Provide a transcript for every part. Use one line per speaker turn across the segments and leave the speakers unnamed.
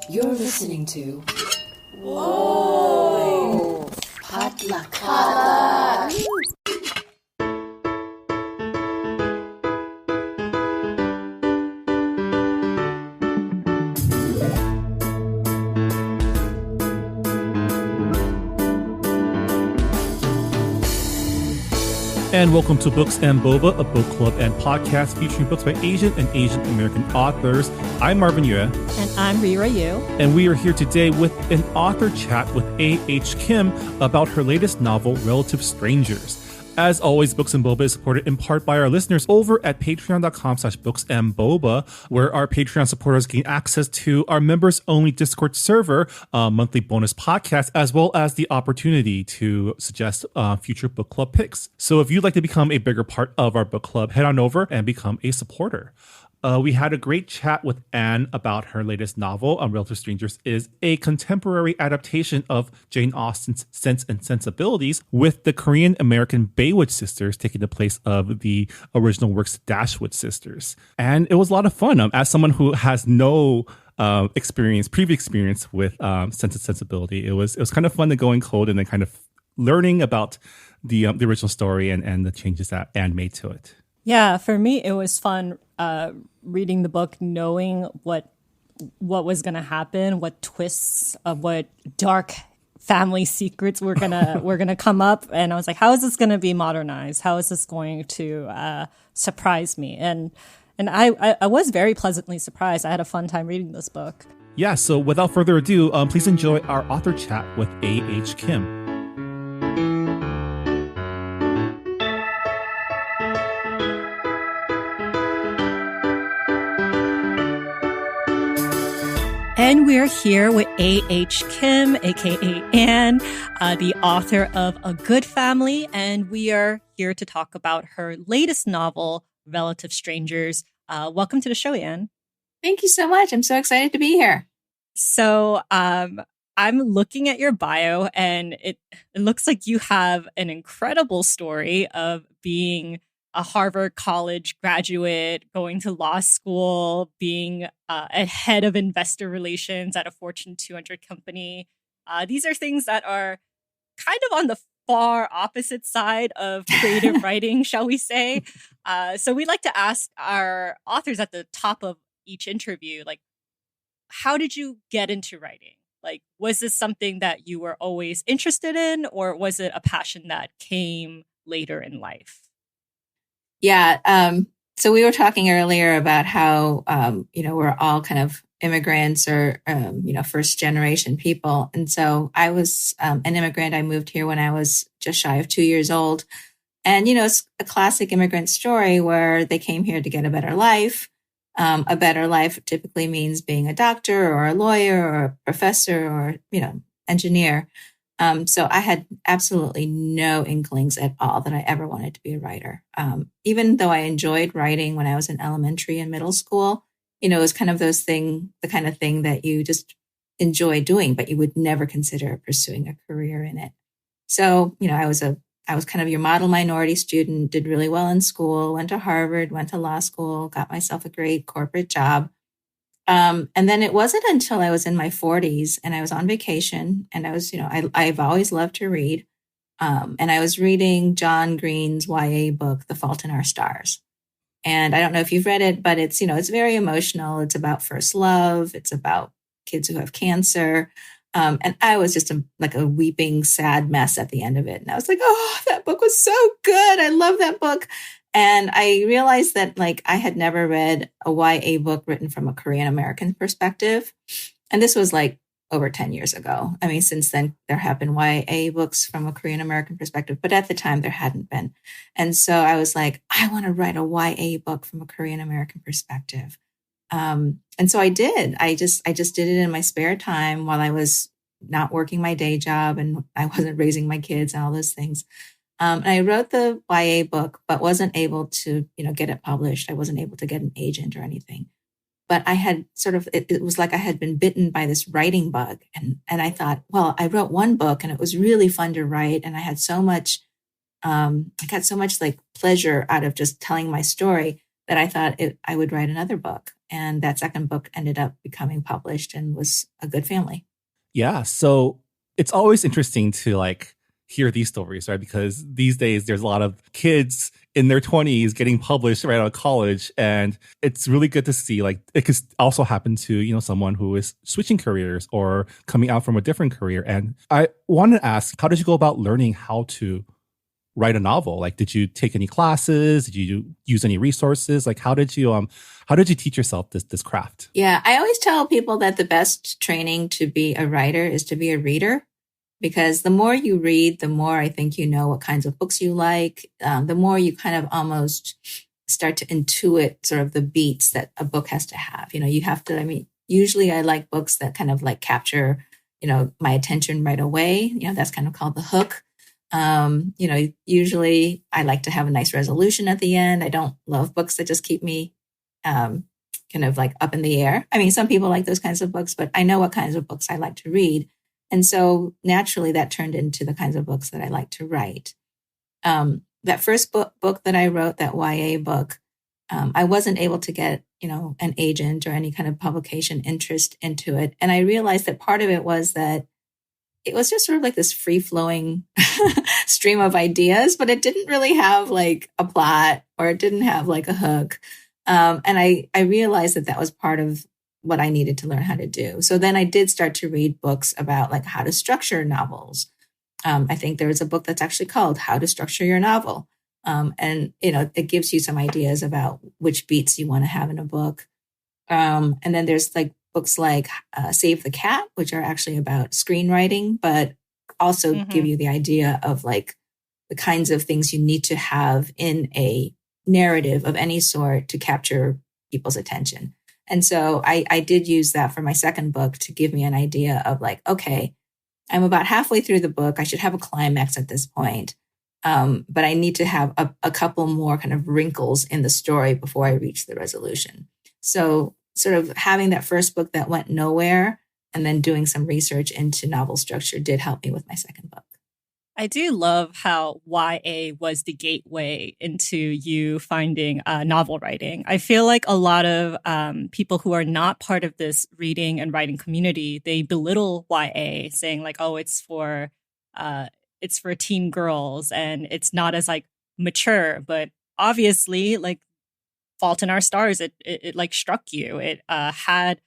You're listening to Whoa! Potluck.
And welcome to Books and Boba, a book club and podcast featuring books by Asian and Asian American authors. I'm Marvin Yue.
And I'm Rira Yu.
And we are here today with an author chat with A.H. Kim about her latest novel, Relative Strangers. As always, Books and Boba is supported in part by our listeners over at patreon.com/booksandboba, where our Patreon supporters gain access to our members-only Discord server, monthly bonus podcasts, as well as the opportunity to suggest future book club picks. So if you'd like to become a bigger part of our book club, head on over and become a supporter. We had a great chat with Anne about her latest novel, Relative Strangers is a contemporary adaptation of Jane Austen's Sense and Sensibilities, with the Korean-American Baywood sisters taking the place of the original work's Dashwood sisters. And it was a lot of fun. As someone who has no previous experience with Sense and Sensibility, it was kind of fun to go in cold and then kind of learning about the original story and the changes that Anne made to it.
Yeah, for me, it was fun reading the book, knowing what was going to happen, what twists of what dark family secrets were gonna come up, and I was like, how is this going to be modernized? How is this going to surprise me? And I was very pleasantly surprised. I had a fun time reading this book.
Yeah, so without further ado, please enjoy our author chat with A.H. Kim.
And we're here with A.H. Kim, aka Anne, the author of A Good Family, and we are here to talk about her latest novel, Relative Strangers. Welcome to the show, Anne.
Thank you so much. I'm so excited to be here.
So I'm looking at your bio, and it looks like you have an incredible story of being a Harvard College graduate, going to law school, being a head of investor relations at a Fortune 200 company. These are things that are kind of on the far opposite side of creative writing, shall we say. So we like to ask our authors at the top of each interview, like, how did you get into writing? Like, was this something that you were always interested in, or was it a passion that came later in life?
Yeah. So we were talking earlier about how, we're all kind of immigrants or, first generation people. And so I was an immigrant. I moved here when I was just shy of 2 years old. And, it's a classic immigrant story where they came here to get a better life. A better life typically means being a doctor or a lawyer or a professor or, engineer. So I had absolutely no inklings at all that I ever wanted to be a writer. Even though I enjoyed writing when I was in elementary and middle school, it was kind of the kind of thing that you just enjoy doing, but you would never consider pursuing a career in it. So, I was kind of your model minority student, did really well in school, went to Harvard, went to law school, got myself a great corporate job. And then it wasn't until I was in my 40s and I was on vacation and I was, I've always loved to read. And I was reading John Green's YA book, The Fault in Our Stars. And I don't know if you've read it, but it's, it's very emotional. It's about first love. It's about kids who have cancer. And I was just like a weeping, sad mess at the end of it. And I was like, oh, that book was so good. I love that book. And I realized that I had never read a YA book written from a Korean American perspective. And this was over 10 years ago. I mean, since then there have been YA books from a Korean American perspective, but at the time there hadn't been. And so I was like, I want to write a YA book from a Korean American perspective. And so I did. I just did it in my spare time while I was not working my day job and I wasn't raising my kids and all those things. And I wrote the YA book, but wasn't able to, get it published. I wasn't able to get an agent or anything. But I had it was like I had been bitten by this writing bug. And I thought, well, I wrote one book and it was really fun to write. And I had so much, I got so much pleasure out of just telling my story. that I thought I would write another book. And that second book ended up becoming published and was a good family.
Yeah. So it's always interesting to like hear these stories, right? Because these days there's a lot of kids in their 20s getting published right out of college. And it's really good to see like it could also happen to, you know, someone who is switching careers or coming out from a different career. And I wanted to ask, how did you go about learning how to write a novel? Like, did you take any classes? Did you use any resources? Like, how did you teach yourself this craft?
Yeah, I always tell people that the best training to be a writer is to be a reader, because the more you read, the more I think you know what kinds of books you like. The more you kind of almost start to intuit sort of the beats that a book has to have. You know, you have to. I mean, usually I like books that kind of like capture, you know, my attention right away. You know, that's kind of called the hook. You know, usually I like to have a nice resolution at the end. I don't love books that just keep me kind of like up in the air. I mean, some people like those kinds of books, but I know what kinds of books I like to read. And so naturally that turned into the kinds of books that I like to write. That first book that I wrote, that YA book, I wasn't able to get, you know, an agent or any kind of publication interest into it. And I realized that part of it was that it was just sort of like this free flowing stream of ideas, but it didn't really have like a plot, or it didn't have like a hook. And I realized that was part of what I needed to learn how to do. So then I did start to read books about like how to structure novels. I think there is a book that's actually called How to Structure Your Novel. And, you know, it gives you some ideas about which beats you want to have in a book. And then there's like books like Save the Cat, which are actually about screenwriting, but also give you the idea of like the kinds of things you need to have in a narrative of any sort to capture people's attention. And so I did use that for my second book to give me an idea of like, okay, I'm about halfway through the book. I should have a climax at this point. But I need to have a couple more kind of wrinkles in the story before I reach the resolution. So sort of having that first book that went nowhere and then doing some research into novel structure did help me with my second book.
I do love how YA was the gateway into you finding novel writing. I feel like a lot of people who are not part of this reading and writing community, they belittle YA, saying like, "Oh, it's for teen girls and it's not as like mature." But obviously, like Fault in Our Stars, it like struck you. It had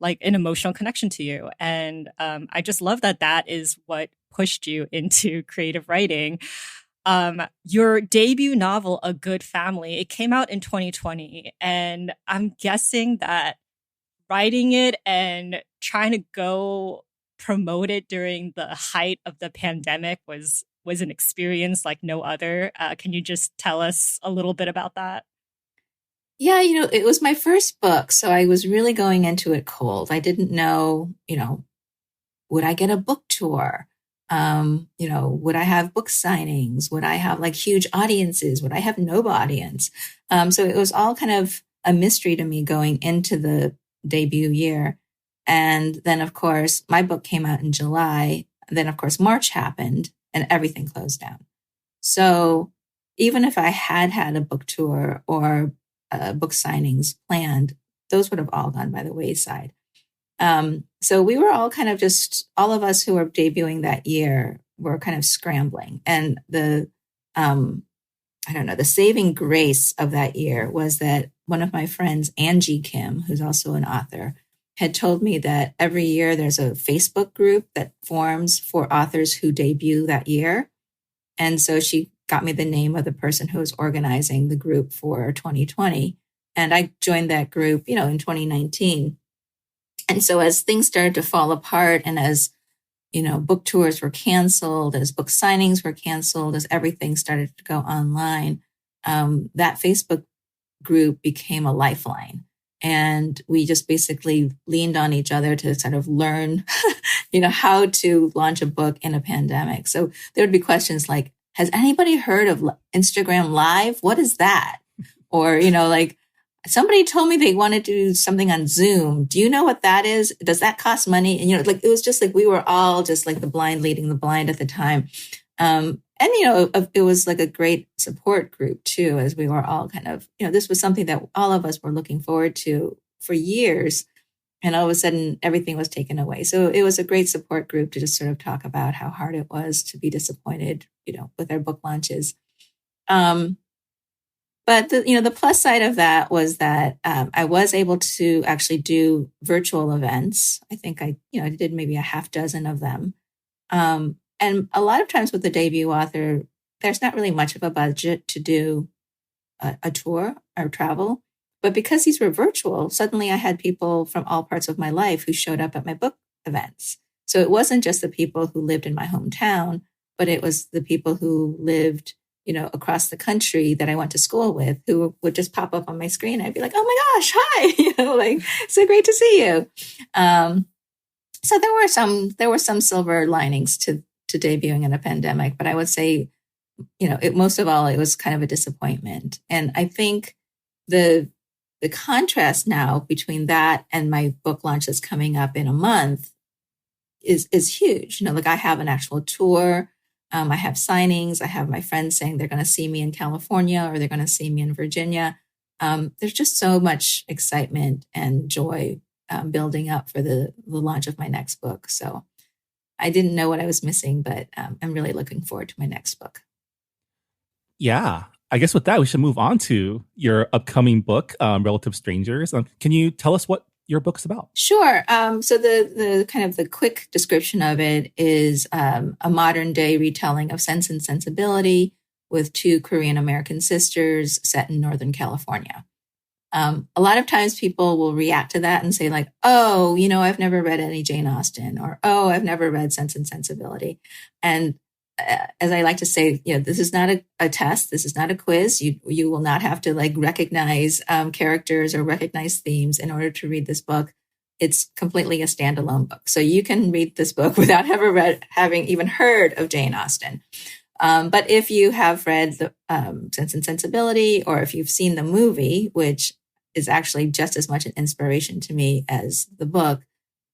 like an emotional connection to you, and I just love that is what pushed you into creative writing. Your debut novel, A Good Family, it came out in 2020, and I'm guessing that writing it and trying to go promote it during the height of the pandemic was an experience like no other. Can you just tell us a little bit about that?
Yeah, you know, it was my first book, so I was really going into it cold. I didn't know, you know, would I get a book tour? You know, would I have book signings? Would I have like huge audiences? Would I have no audience? So it was all kind of a mystery to me going into the debut year. And then, of course, my book came out in July. Then, of course, March happened and everything closed down. So even if I had had a book tour or book signings planned, those would have all gone by the wayside. So we were all kind of just, all of us who were debuting that year were kind of scrambling. And the saving grace of that year was that one of my friends, Angie Kim, who's also an author, had told me that every year there's a Facebook group that forms for authors who debut that year. And so she got me the name of the person who was organizing the group for 2020. And I joined that group, you know, in 2019. And so as things started to fall apart and as, you know, book tours were canceled, as book signings were canceled, as everything started to go online, that Facebook group became a lifeline. And we just basically leaned on each other to sort of learn, you know, how to launch a book in a pandemic. So there would be questions like, has anybody heard of Instagram Live? What is that? Or, you know, like, somebody told me they wanted to do something on Zoom. Do you know what that is? Does that cost money? And, you know, like, it was just like, we were all just like the blind leading the blind at the time. And And, it was like a great support group too, as we were all kind of, this was something that all of us were looking forward to for years. And all of a sudden, everything was taken away. So it was a great support group to just sort of talk about how hard it was to be disappointed, with our book launches. But the plus side of that was that I was able to actually do virtual events. I think I did maybe a half dozen of them. And a lot of times with the debut author, there's not really much of a budget to do a tour or travel. But because these were virtual, suddenly I had people from all parts of my life who showed up at my book events. So it wasn't just the people who lived in my hometown, but it was the people who lived, across the country that I went to school with, who would just pop up on my screen. I'd be like, oh my gosh, hi, like, so great to see you. So there were some silver linings to debuting in a pandemic, but I would say, most of all, it was kind of a disappointment. And I think the contrast now between that and my book launch that's coming up in a month is huge. Like I have an actual tour. I have signings. I have my friends saying they're going to see me in California or they're going to see me in Virginia. There's just so much excitement and joy building up for the launch of my next book. So I didn't know what I was missing, but I'm really looking forward to my next book.
Yeah. I guess with that, we should move on to your upcoming book, Relative Strangers. Can you tell us what your book's about?
Sure. So the kind of the quick description of it is a modern day retelling of Sense and Sensibility with two Korean American sisters set in Northern California. A lot of times people will react to that and say like, oh, I've never read any Jane Austen, or, oh, I've never read Sense and Sensibility. And as I like to say, this is not a test. This is not a quiz. You will not have to like recognize characters or recognize themes in order to read this book. It's completely a standalone book. So you can read this book without having even heard of Jane Austen. But if you have read the Sense and Sensibility, or if you've seen the movie, which is actually just as much an inspiration to me as the book,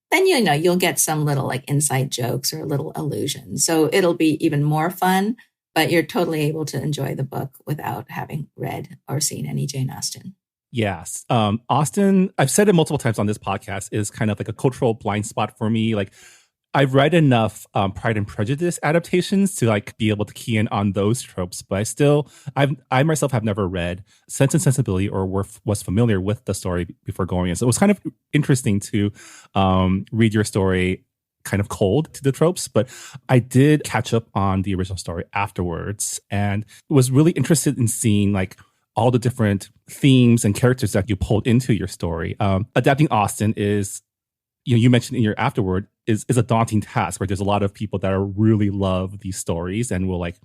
then you'll get some little like inside jokes or little allusions. So it'll be even more fun, but you're totally able to enjoy the book without having read or seen any Jane Austen.
Yes. Austen, I've said it multiple times on this podcast, is kind of like a cultural blind spot for me. Like I've read enough Pride and Prejudice adaptations to like be able to key in on those tropes, but I myself have never read Sense and Sensibility or was familiar with the story before going in. So it was kind of interesting to read your story kind of cold to the tropes, but I did catch up on the original story afterwards and was really interested in seeing like all the different themes and characters that you pulled into your story. Adapting Austen is, you mentioned in your afterword, is a daunting task, where there's a lot of people that really love these stories and will like,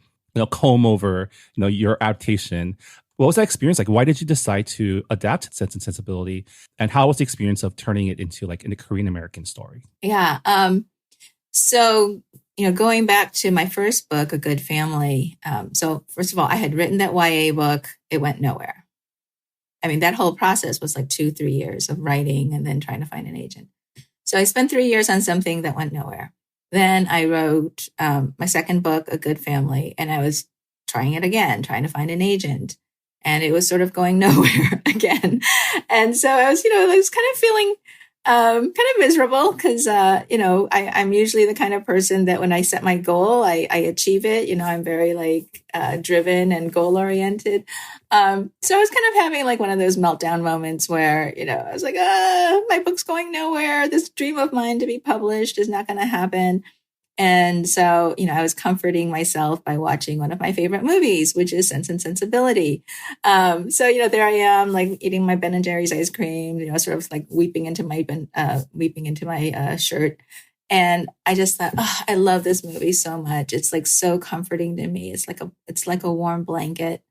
comb over, your adaptation. What was that experience like? Why did you decide to adapt Sense and Sensibility? And how was the experience of turning it into like a Korean American story?
Yeah. So, going back to my first book, A Good Family. So first of all, I had written that YA book. It went nowhere. I mean, that whole process was like 2-3 years of writing and then trying to find an agent. So I spent 3 years on something that went nowhere. Then I wrote my second book, A Good Family, and I was trying it again, trying to find an agent. And it was sort of going nowhere again. And so I was, I was kind of feeling kind of miserable because, I'm usually the kind of person that when I set my goal, I achieve it. I'm very like driven and goal oriented. So I was kind of having like one of those meltdown moments where, I was like, my book's going nowhere. This dream of mine to be published is not going to happen. And so, I was comforting myself by watching one of my favorite movies, which is Sense and Sensibility. So, there I am, like eating my Ben and Jerry's ice cream, sort of like weeping into my shirt. And I just thought, oh, I love this movie so much. It's like so comforting to me. It's like a warm blanket.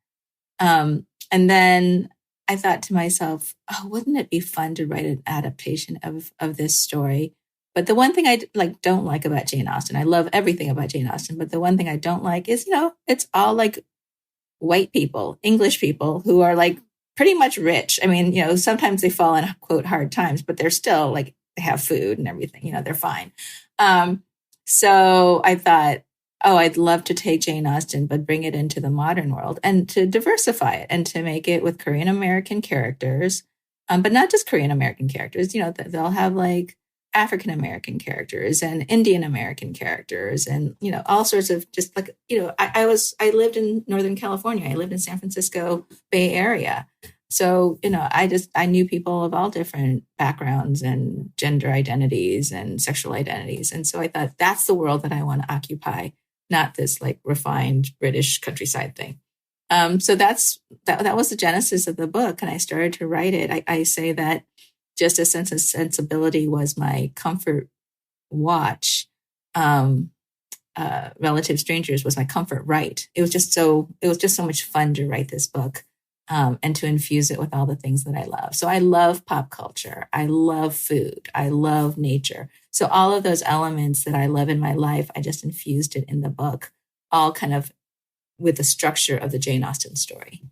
And then I thought to myself, oh, wouldn't it be fun to write an adaptation of this story? But the one thing I don't like about Jane Austen, I love everything about Jane Austen, but the one thing I don't like is, it's all like white people, English people who are like pretty much rich. I mean, sometimes they fall in quote hard times, but they're still like, they have food and everything, they're fine. So I thought, oh, I'd love to take Jane Austen, but bring it into the modern world and to diversify it and to make it with Korean American characters, but not just Korean American characters. You know, they'll have like African American characters and Indian American characters, and you know, all sorts of just like you know, I lived in Northern California. I lived in San Francisco Bay Area. So, you know, I knew people of all different backgrounds and gender identities and sexual identities. And so I thought that's the world that I want to occupy, not this like refined British countryside thing. So that was the genesis of the book. And I started to write it. I say that just a sense of sensibility was my comfort watch. Relative Strangers was my comfort write. It was just so much fun to write this book. And to infuse it with all the things that I love. So I love pop culture. I love food. I love nature. So all of those elements that I love in my life, I just infused it in the book, all kind of with the structure of the Jane Austen story.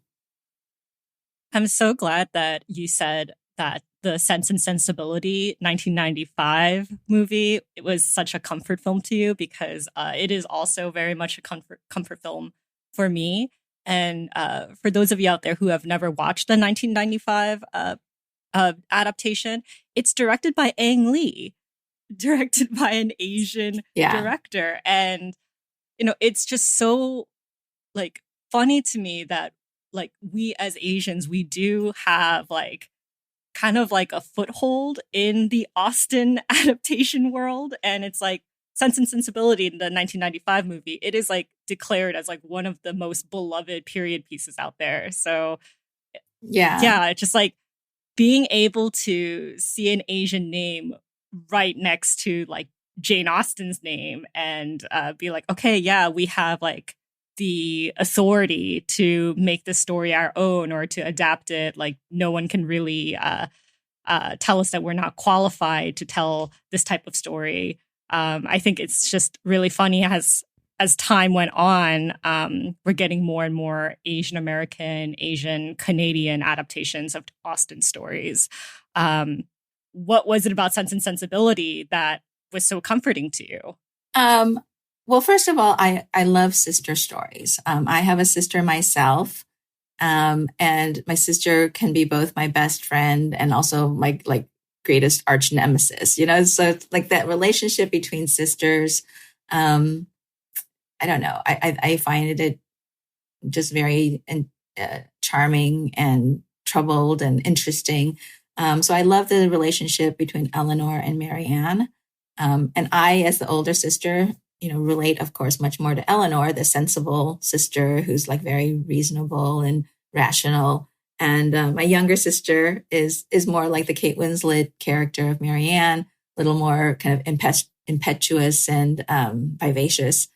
I'm so glad that you said that the Sense and Sensibility 1995 movie, it was such a comfort film to you, because it is also very much a comfort film for me. And for those of you out there who have never watched the 1995 adaptation, it's directed by Ang Lee, directed by an Asian director. And, you know, it's just so like funny to me that like we as Asians, we do have like kind of like a foothold in the Austen adaptation world. And it's like, Sense and Sensibility, the 1995 movie, it is like declared as like one of the most beloved period pieces out there. So yeah, just like being able to see an Asian name right next to like Jane Austen's name and be like, okay, yeah, we have like the authority to make this story our own or to adapt it. Like no one can really tell us that we're not qualified to tell this type of story. I think it's just really funny as time went on, we're getting more and more Asian American, Asian Canadian adaptations of Austen stories. What was it about Sense and Sensibility that was so comforting to you?
Well, first of all, I love sister stories. I have a sister myself, and my sister can be both my best friend and also my like greatest arch nemesis, you know? So it's like that relationship between sisters. I don't know. I find it just very charming and troubled and interesting. So I love the relationship between Eleanor and Marianne. And I, as the older sister, you know, relate, of course, much more to Eleanor, the sensible sister who's like very reasonable and rational. And my younger sister is more like the Kate Winslet character of Marianne, a little more kind of impetuous and vivacious.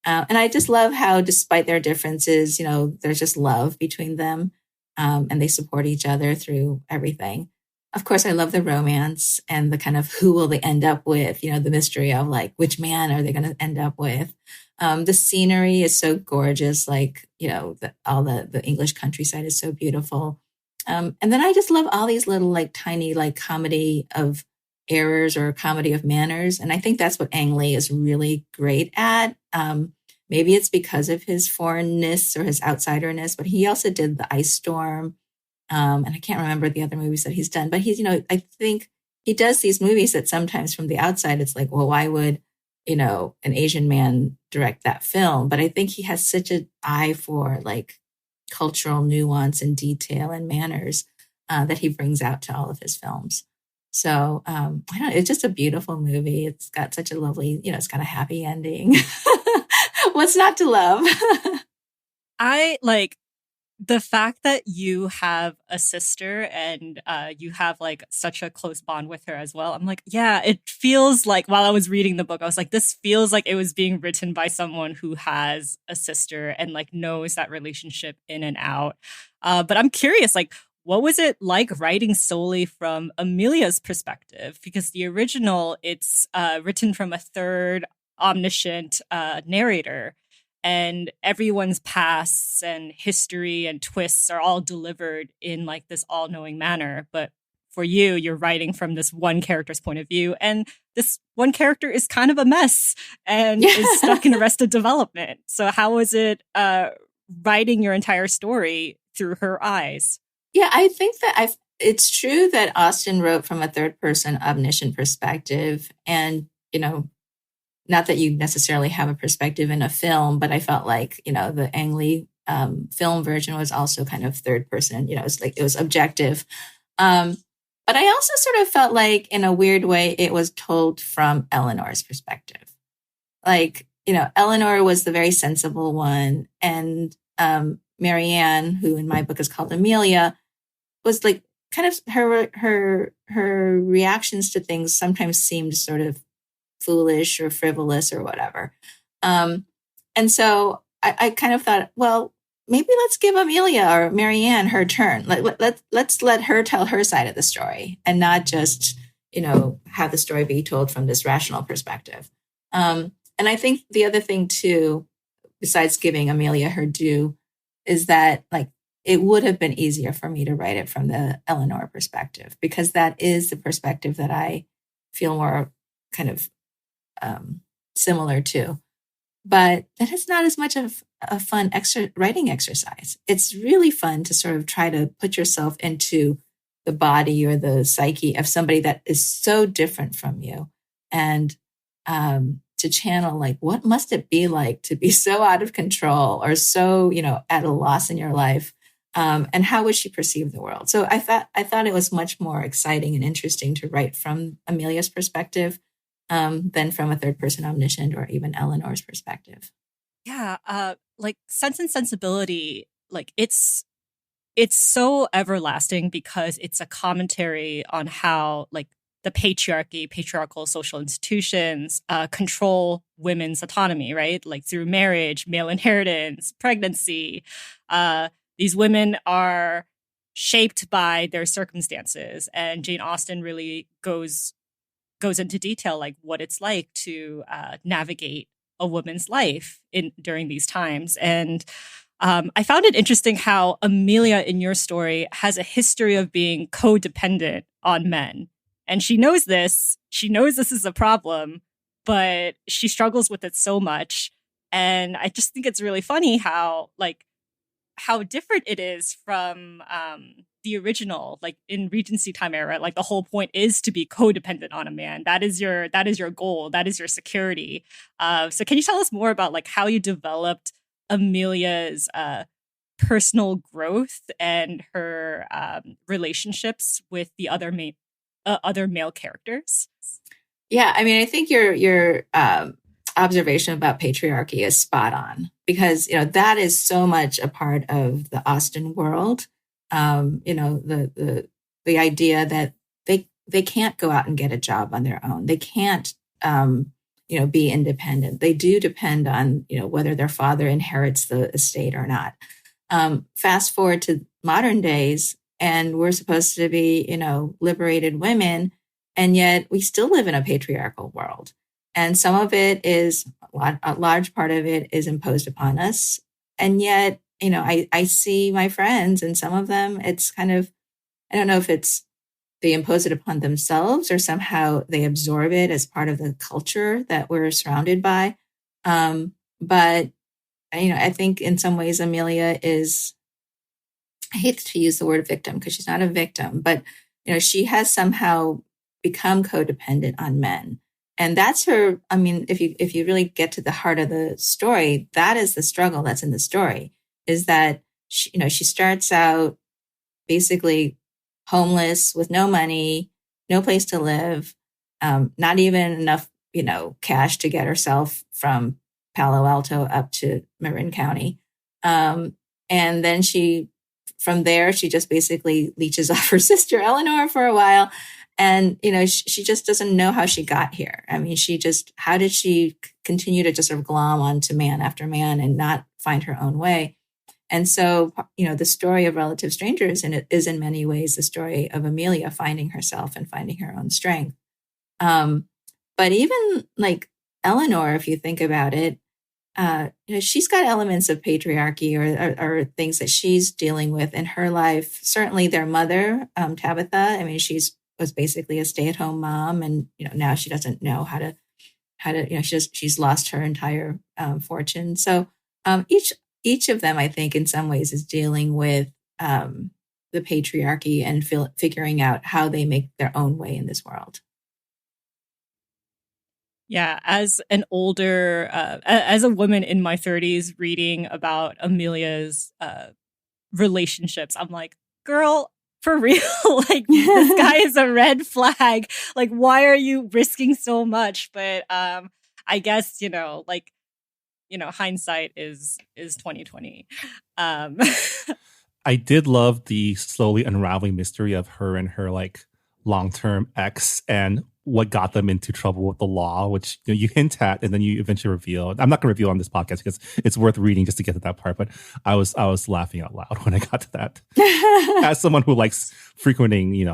And I just love how, despite their differences, you know, there's just love between them, and they support each other through everything. Of course, I love the romance and the kind of who will they end up with, you know, the mystery of like, which man are they going to end up with? The scenery is so gorgeous. Like, you know, all the English countryside is so beautiful. And then I just love all these little like tiny like comedy of errors or comedy of manners. And I think that's what Ang Lee is really great at. Maybe it's because of his foreignness or his outsiderness, but he also did The Ice Storm. And I can't remember the other movies that he's done, but he's, you know, I think he does these movies that sometimes from the outside, it's like, well, why would, you know, an Asian man direct that film? But I think he has such an eye for like cultural nuance and detail and manners that he brings out to all of his films. So I don't know, it's just a beautiful movie. It's got such a lovely, you know, it's got a happy ending. What's not to love?
I like the fact that you have a sister and you have like such a close bond with her as well. I'm like, yeah, it feels like while I was reading the book, I was like, this feels like it was being written by someone who has a sister and like knows that relationship in and out. But I'm curious, like, what was it like writing solely from Amelia's perspective? Because the original, it's written from a third omniscient narrator. And everyone's pasts and history and twists are all delivered in like this all-knowing manner. But for you, you're writing from this one character's point of view, and this one character is kind of a mess and is stuck in arrested development. So how was it writing your entire story through her eyes?
Yeah, I think that it's true that Austen wrote from a third person omniscient perspective. And, not that you necessarily have a perspective in a film, but I felt like, the Ang Lee film version was also kind of third person, it was objective. But I also sort of felt like in a weird way, it was told from Eleanor's perspective. Like, Eleanor was the very sensible one. And Marianne, who in my book is called Amelia, was like kind of her reactions to things sometimes seemed sort of foolish or frivolous or whatever. And so I kind of thought, well, maybe let's give Amelia or Marianne her turn. Let's let her tell her side of the story and not just, have the story be told from this rational perspective. And I think the other thing too, besides giving Amelia her due, is that like it would have been easier for me to write it from the Eleanor perspective, because that is the perspective that I feel more kind of similar to. But that is not as much of a fun writing exercise. It's really fun to sort of try to put yourself into the body or the psyche of somebody that is so different from you, and to channel like, what must it be like to be so out of control or so, at a loss in your life? And how would she perceive the world? So I thought it was much more exciting and interesting to write from Amelia's perspective than from a third person omniscient or even Eleanor's perspective.
Yeah, like Sense and Sensibility, like it's so everlasting because it's a commentary on how like the patriarchal social institutions control women's autonomy, right? Like through marriage, male inheritance, pregnancy. These women are shaped by their circumstances, and Jane Austen really goes into detail like what it's like to navigate a woman's life during these times. And I found it interesting how Amelia in your story has a history of being codependent on men. And she knows this. She knows this is a problem, but she struggles with it so much. And I just think it's really funny how different it is from the original, like in Regency time era. Like the whole point is to be codependent on a man. That is your goal. That is your security. So can you tell us more about like how you developed Amelia's personal growth and her relationships with the other male characters?
Yeah, I mean, I think your observation about patriarchy is spot on, because that is so much a part of the Austen world. The idea that they can't go out and get a job on their own. They can't be independent. They do depend on whether their father inherits the estate or not. Fast forward to modern days, and we're supposed to be liberated women, and yet we still live in a patriarchal world. And some of it is, a large part of it is imposed upon us. And yet, I see my friends, and some of them, it's kind of, I don't know if it's they impose it upon themselves or somehow they absorb it as part of the culture that we're surrounded by. But, I think in some ways Amelia is, I hate to use the word victim because she's not a victim, but, she has somehow become codependent on men. And that's her. I mean, if you really get to the heart of the story, that is the struggle that's in the story, is that she starts out basically homeless with no money, no place to live, not even enough, cash to get herself from Palo Alto up to Marin County. And then from there, she just basically leeches off her sister Eleanor for a while. And, she just doesn't know how she got here. I mean, how did she continue to just sort of glom onto man after man and not find her own way? And so, the story of Relative Strangers is in many ways the story of Amelia finding herself and finding her own strength. But even like Eleanor, if you think about it, she's got elements of patriarchy or things that she's dealing with in her life. Certainly their mother, Tabitha, I mean, was basically a stay-at-home mom, and, now she doesn't know how to, she's lost her entire fortune. So each of them, I think, in some ways is dealing with the patriarchy and figuring out how they make their own way in this world.
Yeah, as an older, as a woman in my 30s reading about Amelia's relationships, I'm like, girl, for real? Like, this guy is a red flag. Like, why are you risking so much? But I guess, hindsight is 2020.
I did love the slowly unraveling mystery of her and her like long-term ex and what got them into trouble with the law, which you hint at and then you eventually reveal. I'm not going to reveal on this podcast because it's worth reading just to get to that part. But I was laughing out loud when I got to that. As someone who likes frequenting,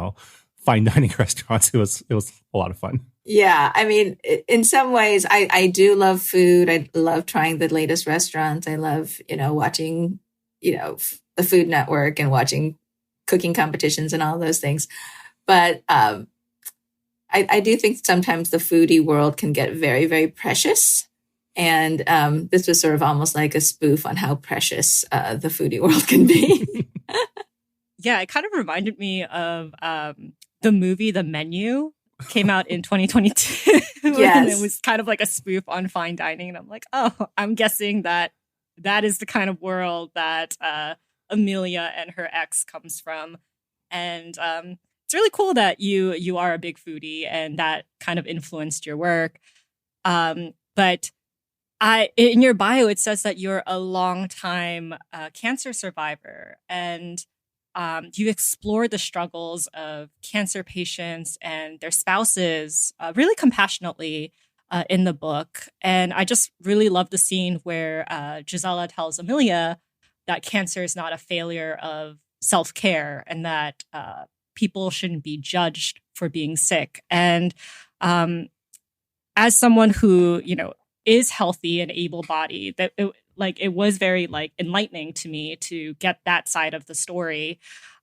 fine dining restaurants, it was a lot of fun.
Yeah, I mean, in some ways, I do love food. I love trying the latest restaurants. I love watching the Food Network and watching cooking competitions and all those things. But I do think sometimes the foodie world can get very, very precious. And this was sort of almost like a spoof on how precious the foodie world can be.
Yeah, it kind of reminded me of the movie The Menu. Came out in 2022.
Yes.
And it was kind of like a spoof on fine dining. And I'm like, oh, I'm guessing that is the kind of world that Amelia and her ex comes from. And it's really cool that you are a big foodie and that kind of influenced your work. But in your bio, it says that you're a longtime cancer survivor, and you explore the struggles of cancer patients and their spouses really compassionately in the book. And I just really love the scene where Gisela tells Amelia that cancer is not a failure of self-care and that people shouldn't be judged for being sick. And as someone who, is healthy and able-bodied, that it was very enlightening to me to get that side of the story.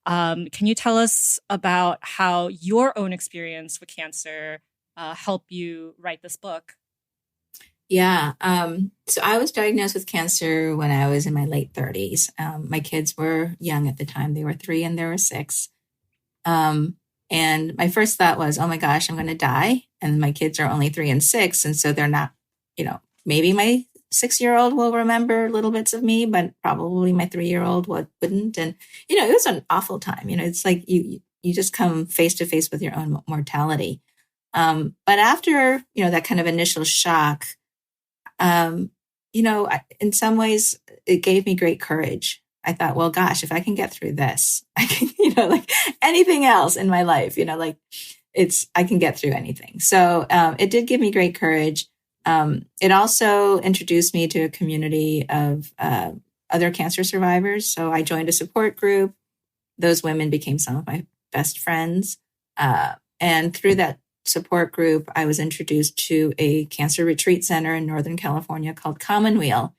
Can you tell us about how your own experience with cancer helped you write this book?
Yeah. So I was diagnosed with cancer when I was in my late 30s. My kids were young at the time. They were 3 and they were 6. And my first thought was, oh my gosh, I'm going to die. And my kids are only 3 and 6. And so they're not, maybe my 6-year-old will remember little bits of me, but probably my 3-year-old wouldn't. And, it was an awful time. It's like you just come face to face with your own mortality. But after, that kind of initial shock, in some ways it gave me great courage. I thought, well, gosh, if I can get through this, I can, like anything else in my life, I can get through anything. So it did give me great courage. It also introduced me to a community of other cancer survivors. So I joined a support group. Those women became some of my best friends. And through that support group, I was introduced to a cancer retreat center in Northern California called Commonweal.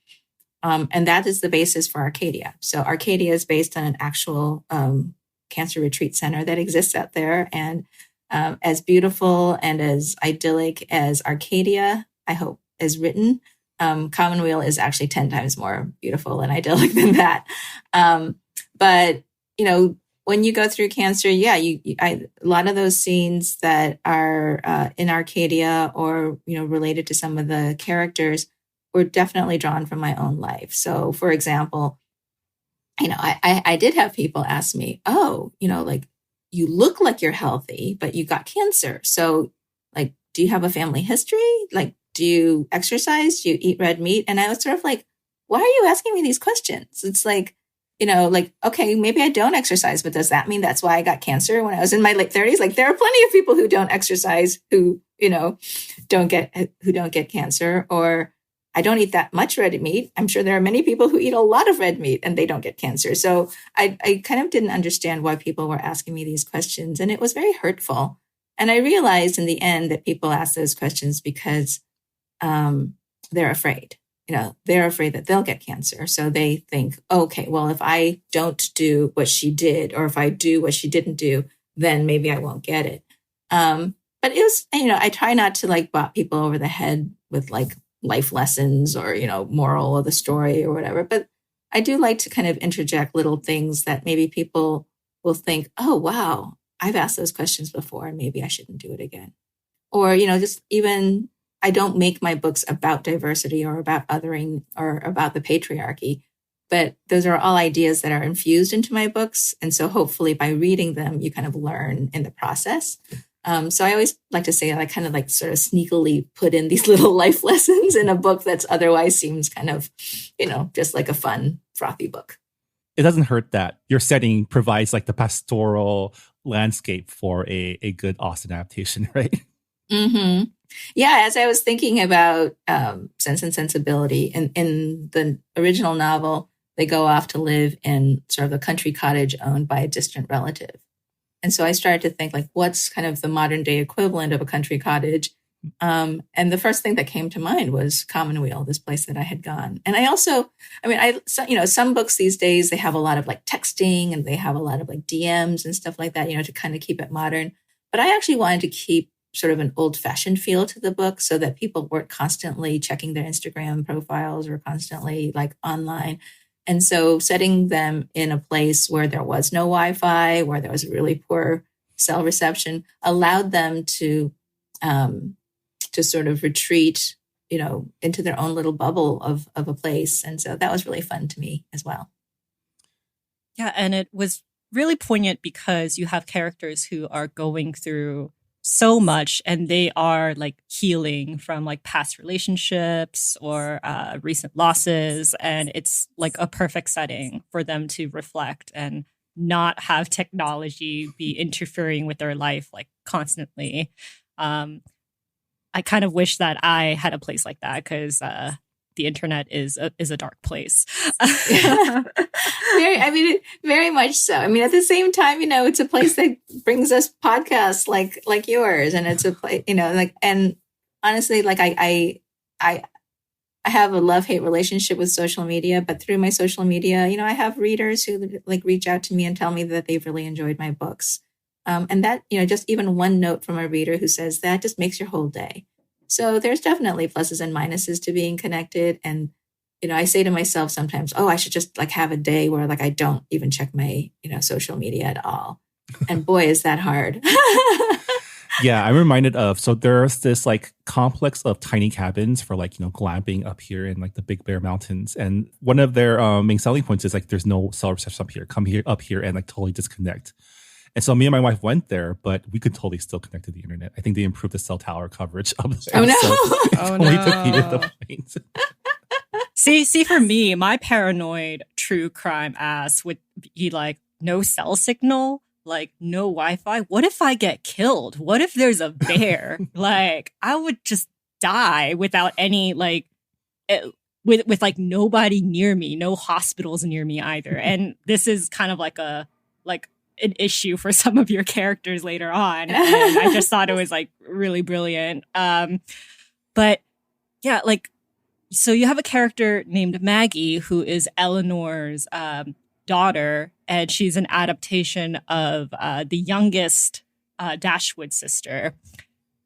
And that is the basis for Arcadia. So Arcadia is based on an actual cancer retreat center that exists out there. And as beautiful and as idyllic as Arcadia, I hope, is written, Commonweal is actually 10 times more beautiful and idyllic than that. But, when you go through cancer, a lot of those scenes that are in Arcadia or, related to some of the characters were definitely drawn from my own life. So, for example, I did have people ask me, oh, you look like you're healthy, but you got cancer. So, do you have a family history? Do you exercise? Do you eat red meat? And I was sort of like, why are you asking me these questions? It's okay, maybe I don't exercise, but does that mean that's why I got cancer when I was in my late 30s? There are plenty of people who don't exercise who, don't get cancer, or I don't eat that much red meat. I'm sure there are many people who eat a lot of red meat and they don't get cancer. So I kind of didn't understand why people were asking me these questions, and it was very hurtful. And I realized in the end that people ask those questions because they're afraid. they're afraid that they'll get cancer. So they think, okay, well, if I don't do what she did, or if I do what she didn't do, then maybe I won't get it. But it was, I try not to like bop people over the head with like life lessons or, moral of the story or whatever. But I do like to kind of interject little things that maybe people will think, oh, wow, I've asked those questions before and maybe I shouldn't do it again. Or, just even I don't make my books about diversity or about othering or about the patriarchy, but those are all ideas that are infused into my books. And so hopefully by reading them, you kind of learn in the process. So I always like to say I kind of like sort of sneakily put in these little life lessons in a book that's otherwise seems kind of, just like a fun, frothy book.
It doesn't hurt that your setting provides like the pastoral landscape for a good Austen adaptation, right?
Mm-hmm. Yeah, as I was thinking about Sense and Sensibility, in the original novel, they go off to live in sort of a country cottage owned by a distant relative. And so I started to think like, what's kind of the modern day equivalent of a country cottage? And the first thing that came to mind was Commonweal, this place that I had gone. And I also, some books these days, they have a lot of like texting and they have a lot of like DMs and stuff like that, to kind of keep it modern. But I actually wanted to keep sort of an old fashioned feel to the book so that people weren't constantly checking their Instagram profiles or constantly like online. And so setting them in a place where there was no Wi-Fi, where there was really poor cell reception, allowed them to sort of retreat, into their own little bubble of a place. And so that was really fun to me as well.
Yeah, and it was really poignant because you have characters who are going through so much and they are like healing from like past relationships or recent losses, and it's like a perfect setting for them to reflect and not have technology be interfering with their life like constantly. I kind of wish that I had a place like that because the internet is a dark place.
Very much so. I mean, at the same time, it's a place that brings us podcasts like yours, and it's a place, and honestly, like I have a love-hate relationship with social media, but through my social media, I have readers who like reach out to me and tell me that they've really enjoyed my books. And that, just even one note from a reader who says that just makes your whole day. So there's definitely pluses and minuses to being connected. And, I say to myself sometimes, oh, I should just like have a day where like I don't even check my, social media at all. And boy, is that hard.
Yeah, I'm reminded of, so there's this like complex of tiny cabins for like, glamping up here in like the Big Bear Mountains. And one of their main selling points is like, there's no cell reception up here. Come here, up here and like totally disconnect. And so me and my wife went there, but we could totally still connect to the internet. I think they improved the cell tower coverage up there.
Oh, no.
So only defeated the point.
See, for me, my paranoid true crime ass would be like, no cell signal, like no Wi-Fi. What if I get killed? What if there's a bear? Like, I would just die without any like, with like nobody near me, no hospitals near me either. And this is kind of like an issue for some of your characters later on. And I just thought it was like really brilliant. But yeah, like, so you have a character named Maggie who is Eleanor's daughter, and she's an adaptation of the youngest Dashwood sister.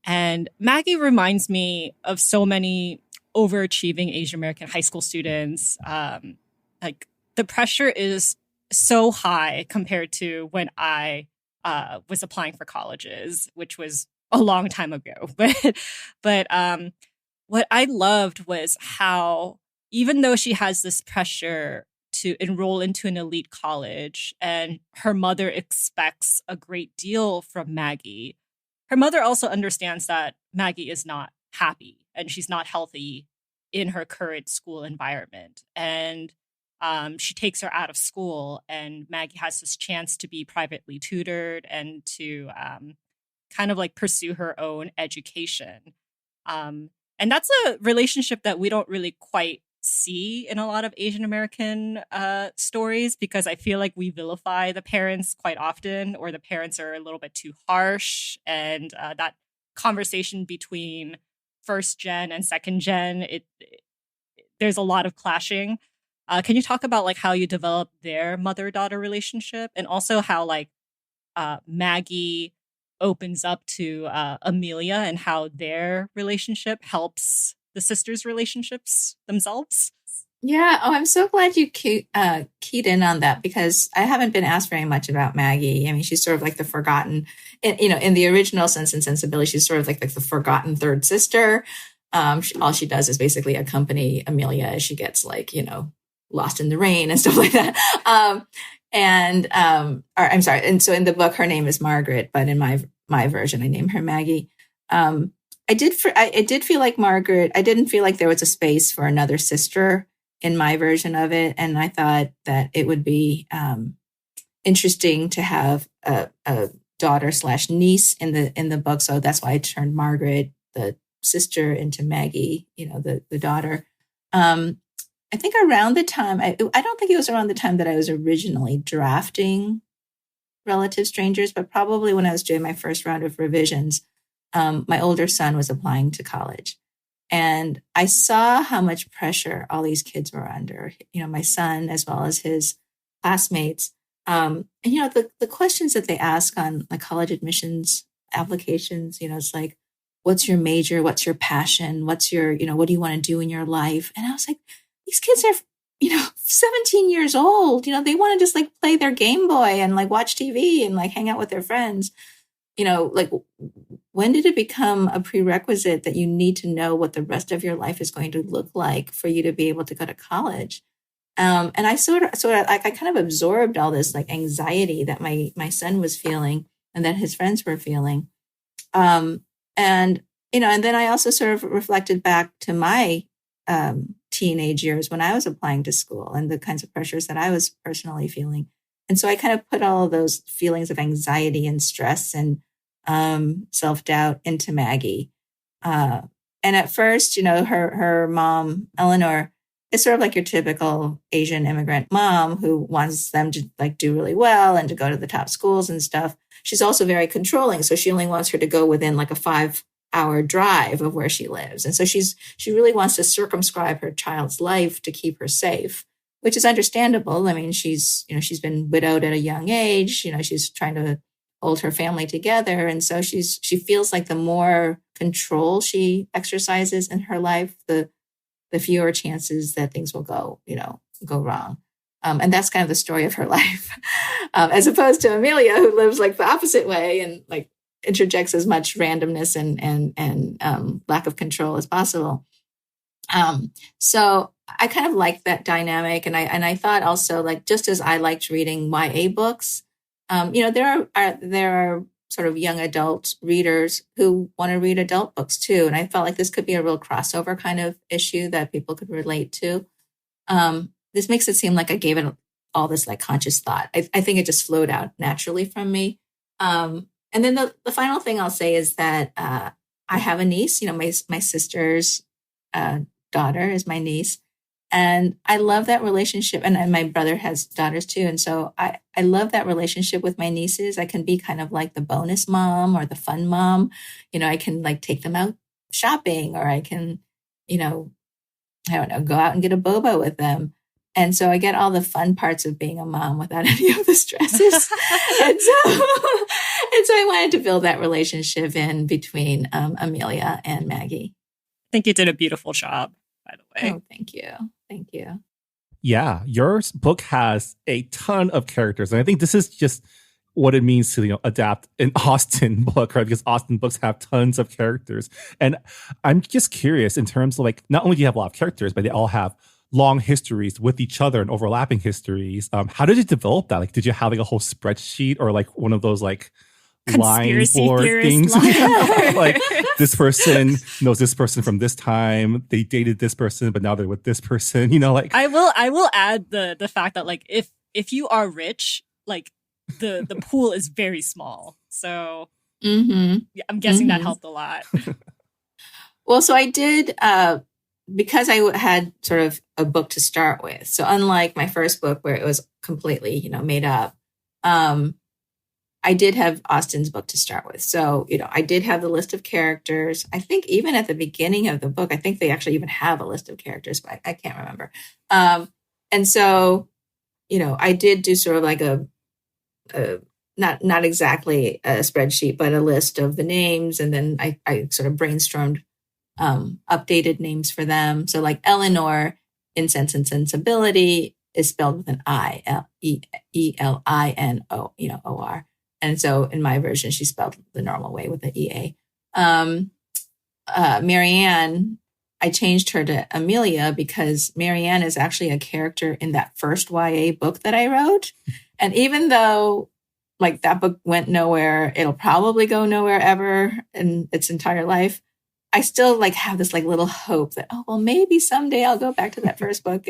And Maggie reminds me of so many overachieving Asian American high school students. Like the pressure is so high compared to when I was applying for colleges, which was a long time ago. But what I loved was how, even though she has this pressure to enroll into an elite college and her mother expects a great deal from Maggie, her mother also understands that Maggie is not happy and she's not healthy in her current school environment. And she takes her out of school, and Maggie has this chance to be privately tutored and to kind of like pursue her own education. And that's a relationship that we don't really quite see in a lot of Asian American stories, because I feel like we vilify the parents quite often, or the parents are a little bit too harsh. And that conversation between first gen and second gen, there's a lot of clashing. Can you talk about like how you develop their mother-daughter relationship, and also how like Maggie opens up to Amelia and how their relationship helps the sisters' relationships themselves?
Yeah. Oh, I'm so glad you keyed in on that, because I haven't been asked very much about Maggie. I mean, she's sort of like the forgotten, in the original Sense and Sensibility, she's sort of like the forgotten third sister. All she does is basically accompany Amelia as she gets like, lost in the rain and stuff like that. Or I'm sorry. And so in the book, her name is Margaret, but in my version, I name her Maggie. I did feel like Margaret. I didn't feel like there was a space for another sister in my version of it, and I thought that it would be interesting to have a daughter / niece in the book. So that's why I turned Margaret, the sister, into Maggie, the daughter. I think around the time I don't think it was around the time that I was originally drafting Relative Strangers, but probably when I was doing my first round of revisions. My older son was applying to college, and I saw how much pressure all these kids were under, my son, as well as his classmates. And, the questions that they ask on like college admissions applications, it's like, what's your major? What's your passion? What's your, what do you want to do in your life? And I was like, these kids are, 17 years old, they want to just like play their Game Boy and like watch TV and like hang out with their friends. Like, when did it become a prerequisite that you need to know what the rest of your life is going to look like for you to be able to go to college? And I sort of like, I kind of absorbed all this like anxiety that my son was feeling and that his friends were feeling. And then I also sort of reflected back to my teenage years when I was applying to school and the kinds of pressures that I was personally feeling. And so I kind of put all of those feelings of anxiety and stress and self-doubt into Maggie. And at first, her mom, Eleanor, is sort of like your typical Asian immigrant mom who wants them to like do really well and to go to the top schools and stuff. She's also very controlling. So she only wants her to go within like a 5-hour drive of where she lives. And so she really wants to circumscribe her child's life to keep her safe, which is understandable. I mean, she's been widowed at a young age. She's trying to hold her family together. And so she feels like the more control she exercises in her life, the fewer chances that things will go wrong. And that's kind of the story of her life, as opposed to Amelia, who lives like the opposite way and like interjects as much randomness and lack of control as possible. So I kind of liked that dynamic. And I thought also, like, just as I liked reading YA books, there are sort of young adult readers who want to read adult books too. And I felt like this could be a real crossover kind of issue that people could relate to. This makes it seem like I gave it all this like conscious thought. I think it just flowed out naturally from me. And then the final thing I'll say is that I have a niece, my sister's daughter is my niece. And I love that relationship. And my brother has daughters too. And so I love that relationship with my nieces. I can be kind of like the bonus mom or the fun mom. I can like take them out shopping, or I can, I don't know, go out and get a boba with them. And so I get all the fun parts of being a mom without any of the stresses. and so I wanted to build that relationship in between Amelia and Maggie.
I think you did a beautiful job, by the way.
Oh, thank you. Thank you.
Yeah, your book has a ton of characters. And I think this is just what it means to adapt an Austen book, right? Because Austen books have tons of characters. And I'm just curious in terms of like, not only do you have a lot of characters, but they all have long histories with each other and overlapping histories. How did you develop that? Like, did you have like a whole spreadsheet or like one of those like line board things? Like, this person knows this person from this time. They dated this person, but now they're with this person. Like
I will add the fact that like if you are rich, like the pool is very small. So I'm guessing that helped a lot.
Well, so I did because I had sort of a book to start with. So unlike my first book where it was completely, made up, I did have Austen's book to start with. So, I did have the list of characters. I think even at the beginning of the book, I think they actually even have a list of characters, but I can't remember. And so, I did do sort of like a not exactly a spreadsheet, but a list of the names. And then I sort of brainstormed updated names for them. So like Eleanor in Sense and Sensibility is spelled with an I, Elino, OR. And so in my version, she's spelled the normal way with the EA. Marianne, I changed her to Amelia because Marianne is actually a character in that first YA book that I wrote. And even though like that book went nowhere, it'll probably go nowhere ever in its entire life, I still like have this like little hope that, oh, well, maybe someday I'll go back to that first book.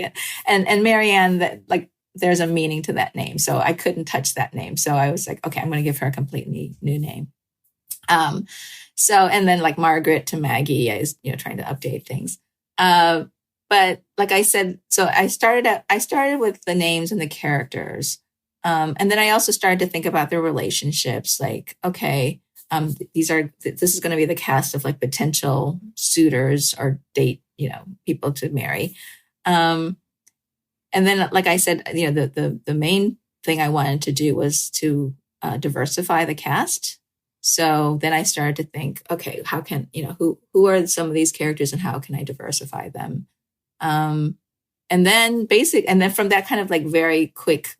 And Marianne, that like there's a meaning to that name. So I couldn't touch that name. So I was like, okay, I'm going to give her a completely new name. And then like Margaret to Maggie, I was, trying to update things. But like I said, so I started with the names and the characters. And then I also started to think about their relationships. Like, okay, this is going to be the cast of like potential suitors or date, people to marry. And then, like I said, the main thing I wanted to do was to diversify the cast. So then I started to think, okay, how can, who are some of these characters and how can I diversify them? And then from that kind of like very quick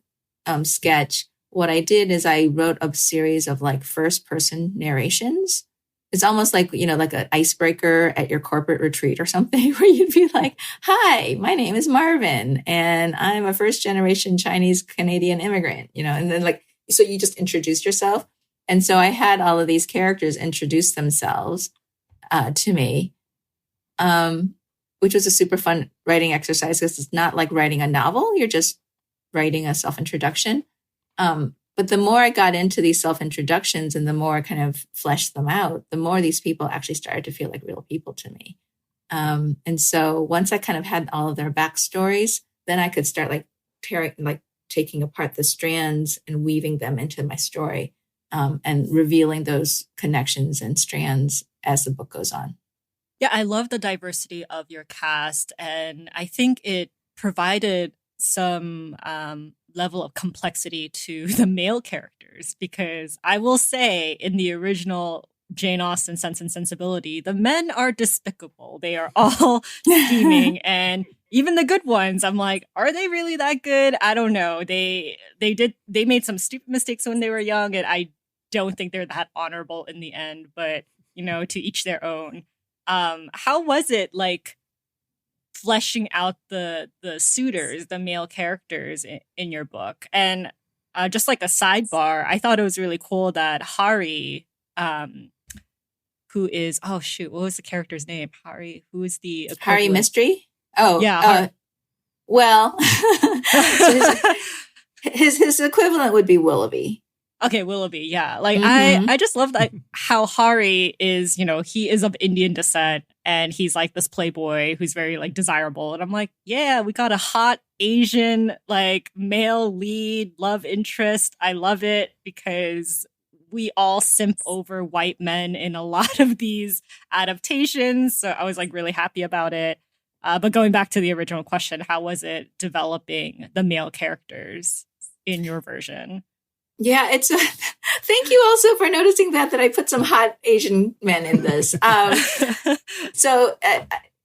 sketch, what I did is I wrote a series of like first person narrations. It's almost like, like an icebreaker at your corporate retreat or something where you'd be like, hi, my name is Marvin and I'm a first generation Chinese Canadian immigrant, and then like, so you just introduce yourself. And so I had all of these characters introduce themselves to me, which was a super fun writing exercise because it's not like writing a novel. You're just writing a self-introduction. But the more I got into these self-introductions and the more I kind of fleshed them out, the more these people actually started to feel like real people to me. And so once I kind of had all of their backstories, then I could start taking apart the strands and weaving them into my story, and revealing those connections and strands as the book goes on.
Yeah, I love the diversity of your cast. And I think it provided some level of complexity to the male characters, because I will say in the original Jane Austen Sense and Sensibility, the men are despicable. They are all scheming, and even the good ones, I'm like, are they really that good? I don't know. They made some stupid mistakes when they were young, and I don't think they're that honorable in the end, but to each their own. How was it like fleshing out the suitors, the male characters in your book? And just like a sidebar, I thought it was really cool that Hari, who is, oh shoot, what was the character's name? Hari, who is the equivalent?
Hari Mystery? Oh, yeah. Well, so his equivalent would be Willoughby.
Okay, Willoughby, yeah. Like, I just love that how Hari is, he is of Indian descent and he's like this playboy who's very like desirable. And I'm like, yeah, we got a hot Asian like male lead love interest. I love it because we all simp over white men in a lot of these adaptations. So I was like really happy about it. But going back to the original question, how was it developing the male characters in your version?
Yeah, thank you also for noticing that I put some hot Asian men in this. So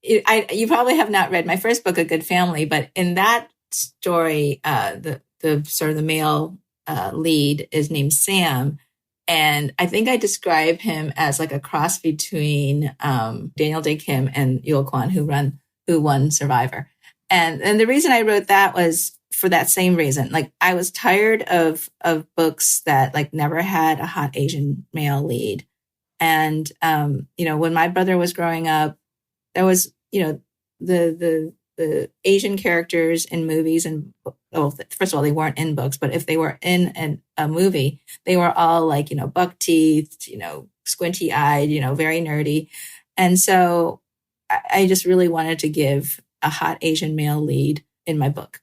you probably have not read my first book, A Good Family, but in that story, the sort of the male lead is named Sam. And I think I describe him as like a cross between Daniel Day Kim and Yul Kwan, who won Survivor. And the reason I wrote that was for that same reason. Like I was tired of books that like never had a hot Asian male lead. And, when my brother was growing up, there was, the Asian characters in movies and, first of all, they weren't in books, but if they were in a movie, they were all like, buck teeth, squinty eyed, very nerdy. And so I just really wanted to give a hot Asian male lead in my book.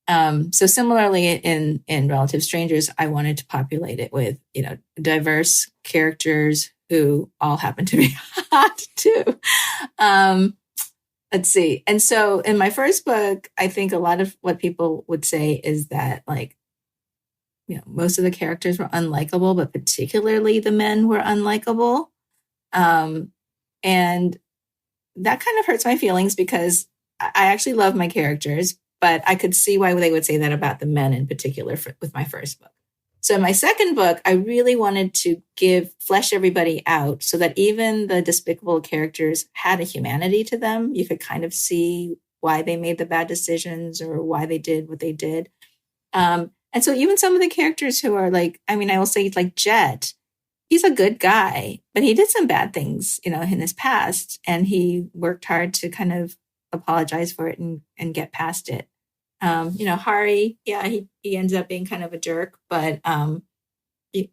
So similarly in Relative Strangers, I wanted to populate it with, diverse characters who all happen to be hot too. Let's see. And so in my first book, I think a lot of what people would say is that most of the characters were unlikable, but particularly the men were unlikable. And that kind of hurts my feelings because I actually love my characters, but I could see why they would say that about the men in particular with my first book. So in my second book, I really wanted to flesh everybody out so that even the despicable characters had a humanity to them. You could kind of see why they made the bad decisions or why they did what they did. And so even some of the characters who are I will say Jet, he's a good guy, but he did some bad things, in his past, and he worked hard to kind of apologize for it and get past it. Hari, he ends up being kind of a jerk, but I don't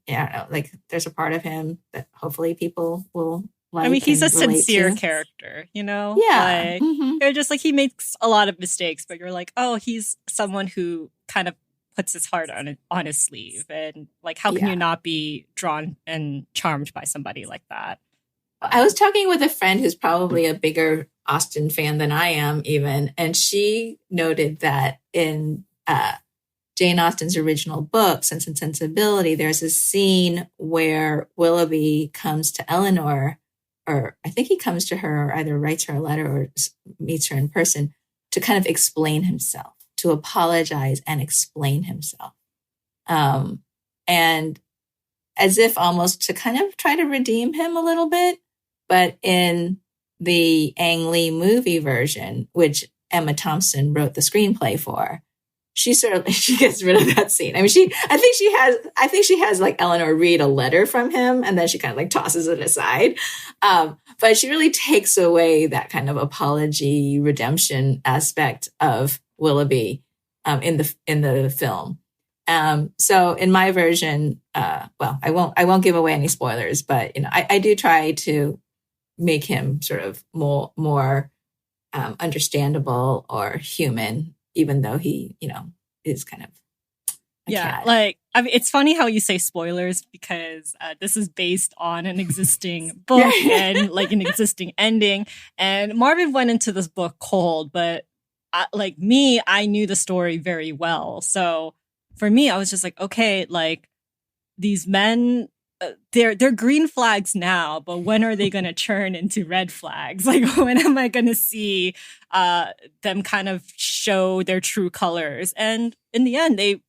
know, there's a part of him that hopefully people will like.
I mean, he's a sincere
to.
character,
Yeah.
They're just he makes a lot of mistakes, but you're like, oh, he's someone who kind of puts his heart on his sleeve, and how can you not be drawn and charmed by somebody like that?
I was talking with a friend who's probably a bigger Austen fan than I am even, and she noted that in Jane Austen's original book, Sense and Sensibility, there's a scene where Willoughby comes to Eleanor, or I think he comes to her, or either writes her a letter or meets her in person to kind of explain himself, to apologize and explain himself. And as if almost to kind of try to redeem him a little bit. But in the Ang Lee movie version, which Emma Thompson wrote the screenplay for, she gets rid of that scene. I mean, I think she has Eleanor read a letter from him, and then she kind of tosses it aside. But she really takes away that kind of apology, redemption aspect of Willoughby in the film. So in my version, I won't give away any spoilers, but I do try to make him sort of more understandable or human, even though he, is kind of a cat.
I mean, it's funny how you say spoilers because this is based on an existing book and an existing ending. And Marvin went into this book cold, but I knew the story very well. So for me, I was just like, okay, these men, they're green flags now, but when are they going to turn into red flags? When am I going to see them kind of show their true colors? And in the end, they've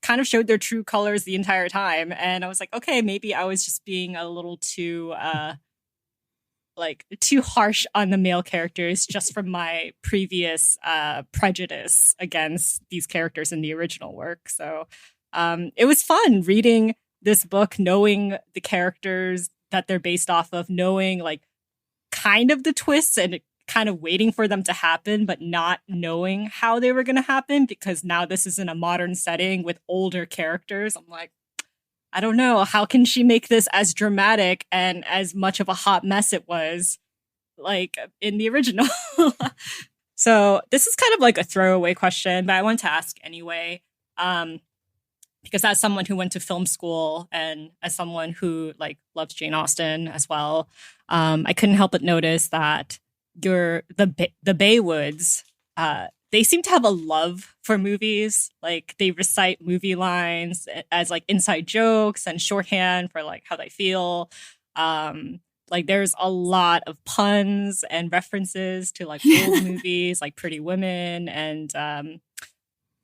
kind of showed their true colors the entire time. And I was like, okay, maybe I was just being a little too harsh on the male characters just from my previous prejudice against these characters in the original work. So it was fun reading this book, knowing the characters that they're based off of, knowing kind of the twists and kind of waiting for them to happen, but not knowing how they were going to happen, because now this is in a modern setting with older characters. I'm like, I don't know. How can she make this as dramatic and as much of a hot mess it was in the original? So this is kind of a throwaway question, but I want to ask anyway. Because as someone who went to film school and as someone who loves Jane Austen as well, I couldn't help but notice that the Baywoods, they seem to have a love for movies. They recite movie lines as inside jokes and shorthand for how they feel. There's a lot of puns and references to old movies like Pretty Women and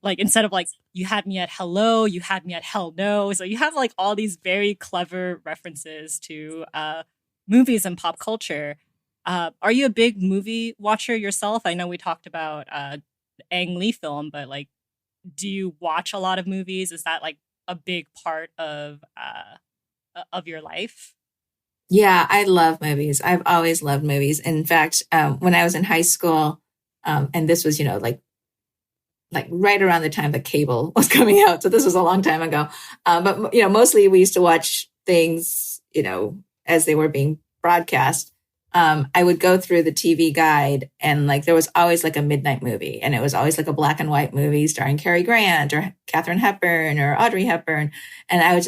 instead of you had me at hello, you had me at hell no. So you have all these very clever references to movies and pop culture. Are you a big movie watcher yourself? I know we talked about Ang Lee film, but do you watch a lot of movies? Is that a big part of your life?
Yeah, I love movies. I've always loved movies. In fact, when I was in high school, and this was, right around the time that cable was coming out. So this was a long time ago. But, mostly we used to watch things, as they were being broadcast. I would go through the TV guide, and like there was always like a midnight movie, and it was always like a black and white movie starring Cary Grant or Katharine Hepburn or Audrey Hepburn. And I would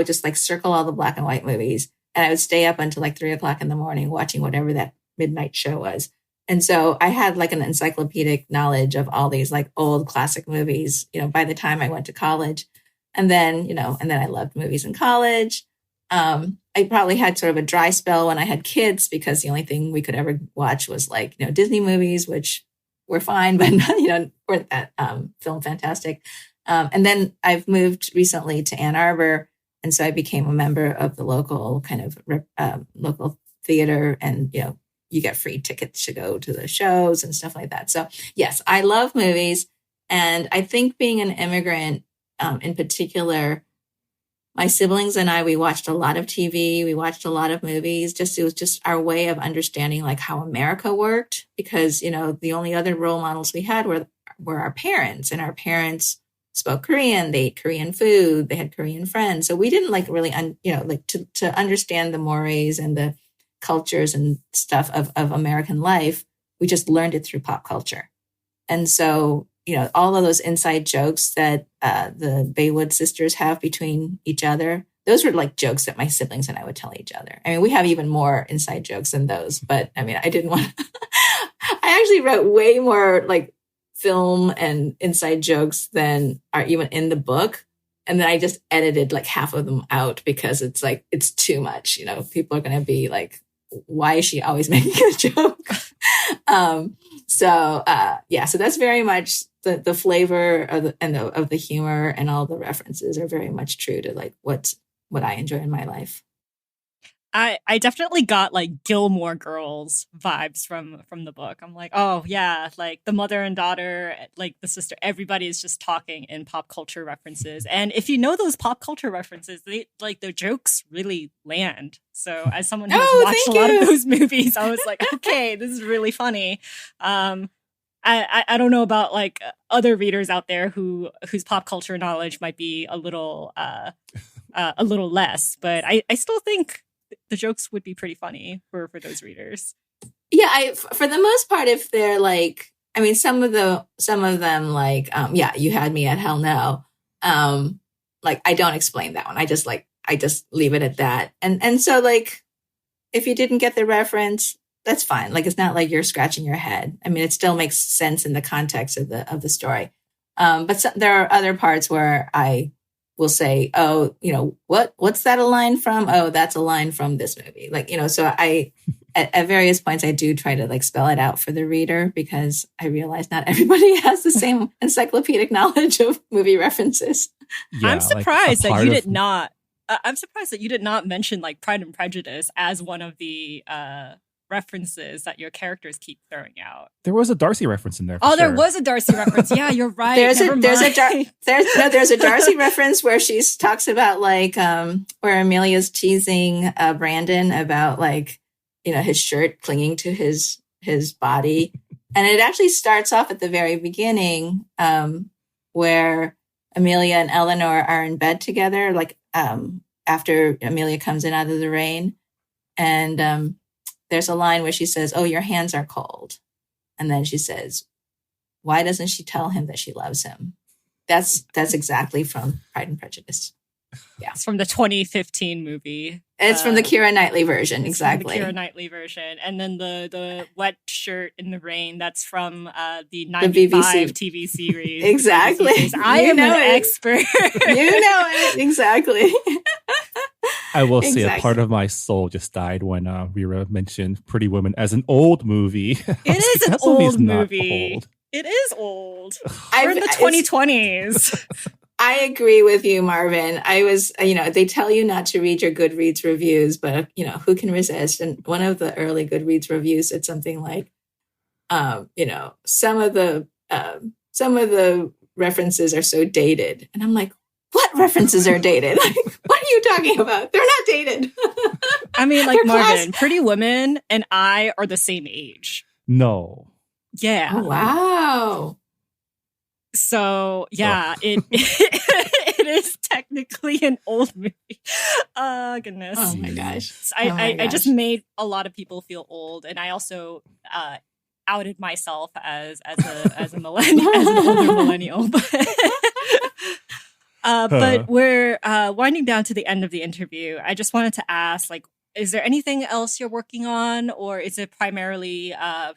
just like circle all the black and white movies, and I would stay up until like 3 o'clock in the morning watching whatever that midnight show was. And so I had like an encyclopedic knowledge of all these like old classic movies, by the time I went to college. And then, and then I loved movies in college. I probably had sort of a dry spell when I had kids, because the only thing we could ever watch was like, Disney movies, which were fine, but weren't that film fantastic. And then I've moved recently to Ann Arbor. And so I became a member of the local kind of local theater, and, you get free tickets to go to the shows and stuff like that. So yes, I love movies. And I think being an immigrant in particular, my siblings and I, we watched a lot of TV. We watched a lot of movies. It was just our way of understanding like how America worked, because, the only other role models we had were our parents, and our parents spoke Korean. They ate Korean food. They had Korean friends. So we didn't like really, to understand the mores and the cultures and stuff of American life. We just learned it through pop culture. And so, all of those inside jokes that the Baywood sisters have between each other, those were like jokes that my siblings and I would tell each other. I mean, we have even more inside jokes than those, but I mean, I didn't want I actually wrote way more like film and inside jokes than are even in the book. And then I just edited like half of them out, because it's like, it's too much, people are going to be like, why is she always making a joke? So that's very much the flavor of the humor, and all the references are very much true to like what I enjoy in my life.
I definitely got like Gilmore Girls vibes from the book. I'm like, oh yeah, like the mother and daughter, like the sister, everybody is just talking in pop culture references. And if you know those pop culture references, the jokes really land. So as someone who's watched a lot of those movies, I was like, okay, this is really funny. I don't know about like other readers out there whose pop culture knowledge might be a little less, but I still think the jokes would be pretty funny for those readers.
Yeah, for the most part, if they're like, I mean, some of them like, you had me at hell no. Like I don't explain that one. I just leave it at that. And so like, if you didn't get the reference, that's fine. Like, it's not like you're scratching your head. I mean, it still makes sense in the context of the story. But there are other parts where I will say, oh, what's that a line from? Oh, that's a line from this movie. Like, so I, at various points, I do try to like spell it out for the reader, because I realize not everybody has the same encyclopedic knowledge of movie references.
Yeah, I'm surprised that you did not. I'm surprised that you did not mention like Pride and Prejudice as one of the references that your characters keep throwing out.
There was a Darcy reference in there.
There was a Darcy reference. Yeah, you're right.
There's a Darcy reference where she talks about like where Amelia's teasing Brandon about like his shirt clinging to his body, and it actually starts off at the very beginning where Amelia and Eleanor are in bed together, like after Amelia comes in out of the rain, and there's a line where she says, "Oh, your hands are cold." And then she says, "Why doesn't she tell him that she loves him?" That's exactly from Pride and Prejudice. Yeah.
It's from the 2015 movie.
It's from the Keira Knightley version. Exactly.
The Keira Knightley version. And then the wet shirt in the rain, that's from the 95 TV series.
Exactly.
I am an expert.
You know it. Exactly.
I will say a part of my soul just died when Rira mentioned Pretty Woman as an old movie.
It is an old movie. Old. It is old. We're in the 2020s.
I agree with you, Marvin. I was, they tell you not to read your Goodreads reviews, but, who can resist? And one of the early Goodreads reviews said something like, some of the references are so dated. And I'm like, what references are dated? Like, what are you talking about? They're not dated.
I mean, like Marvin, Pretty Women and I are the same age.
No.
Yeah.
Oh, wow.
So yeah, it is technically an old movie. Oh goodness.
Oh my gosh.
I just made a lot of people feel old, and I also outed myself as a millennial, as an older millennial. But we're winding down to the end of the interview. I just wanted to ask, like, is there anything else you're working on, or is it primarily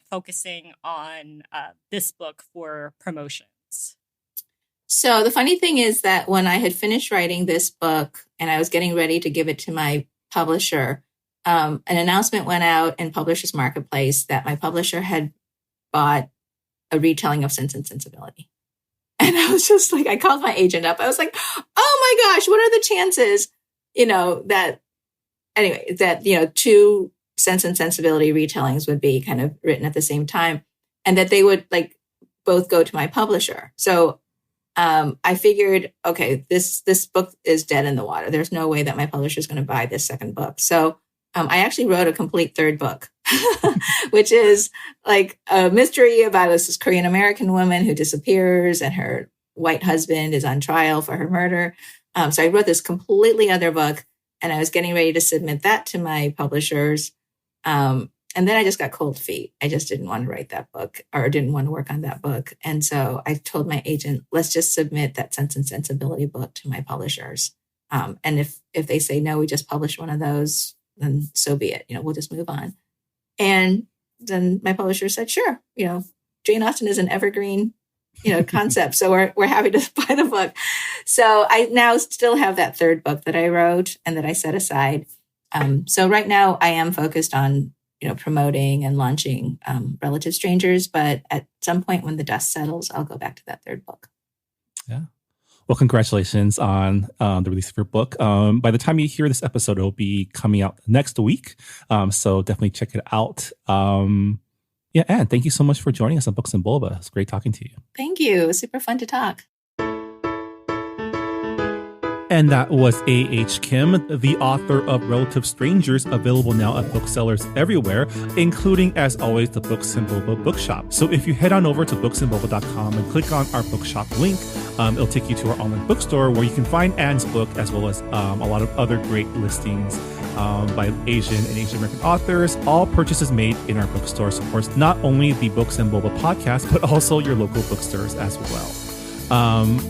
focusing on this book for promotions?
So the funny thing is that when I had finished writing this book and I was getting ready to give it to my publisher, an announcement went out in Publishers Marketplace that my publisher had bought a retelling of Sense and Sensibility. And I was just like, I called my agent up. I was like, oh my gosh, what are the chances, that two Sense and Sensibility retellings would be kind of written at the same time and that they would like both go to my publisher. So I figured, okay, this book is dead in the water. There's no way that my publisher is going to buy this second book. So I actually wrote a complete third book, which is like a mystery about this Korean American woman who disappears and her white husband is on trial for her murder. So I wrote this completely other book, and I was getting ready to submit that to my publishers. And then I just got cold feet. I just didn't want to write that book or didn't want to work on that book. And so I told my agent, let's just submit that Sense and Sensibility book to my publishers. And if they say, no, we just published one of those, then so be it. We'll just move on. And then my publisher said, sure, Jane Austen is an evergreen, concept. So we're happy to buy the book. So I now still have that third book that I wrote and that I set aside. So right now I am focused on promoting and launching Relative Strangers. But at some point when the dust settles, I'll go back to that third book.
Yeah. Well, congratulations on the release of your book. By the time you hear this episode, it'll be coming out next week. So definitely check it out. And thank you so much for joining us on Books and Boba. It's great talking to you.
Thank you. It was super fun to talk.
And that was A.H. Kim, the author of Relative Strangers, available now at booksellers everywhere, including, as always, the Books and Boba bookshop. So if you head on over to booksandboba.com and click on our bookshop link, it'll take you to our online bookstore where you can find Anne's book as well as a lot of other great listings by Asian and Asian American authors. All purchases made in our bookstore supports not only the Books and Boba podcast, but also your local bookstores as well.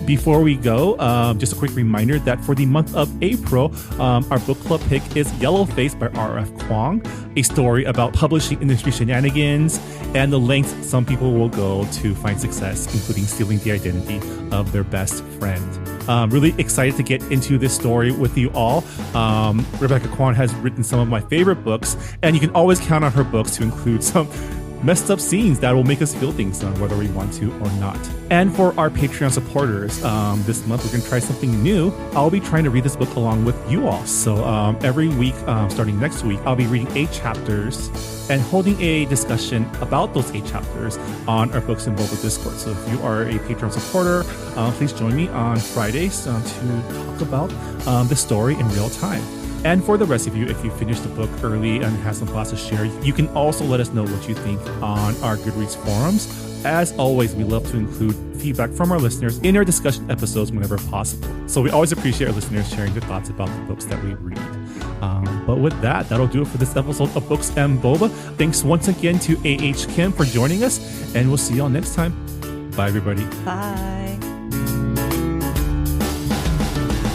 Before we go, just a quick reminder that for the month of April, our book club pick is Yellowface by R.F. Kuang, a story about publishing industry shenanigans and the lengths some people will go to find success, including stealing the identity of their best friend. Really excited to get into this story with you all. Rebecca Kuang has written some of my favorite books, and you can always count on her books to include some messed up scenes that will make us feel things whether we want to or not. And for our Patreon supporters, this month we're going to try something new. I'll be trying to read this book along with you all. So every week, starting next week, I'll be reading 8 chapters and holding a discussion about those 8 chapters on our Books and Boba Discord. So if you are a Patreon supporter, please join me on Fridays to talk about the story in real time. And for the rest of you, if you finish the book early and have some thoughts to share, you can also let us know what you think on our Goodreads forums. As always, we love to include feedback from our listeners in our discussion episodes whenever possible. So we always appreciate our listeners sharing their thoughts about the books that we read. But with that, that'll do it for this episode of Books and Boba. Thanks once again to A.H. Kim for joining us, and we'll see you all next time. Bye, everybody.
Bye.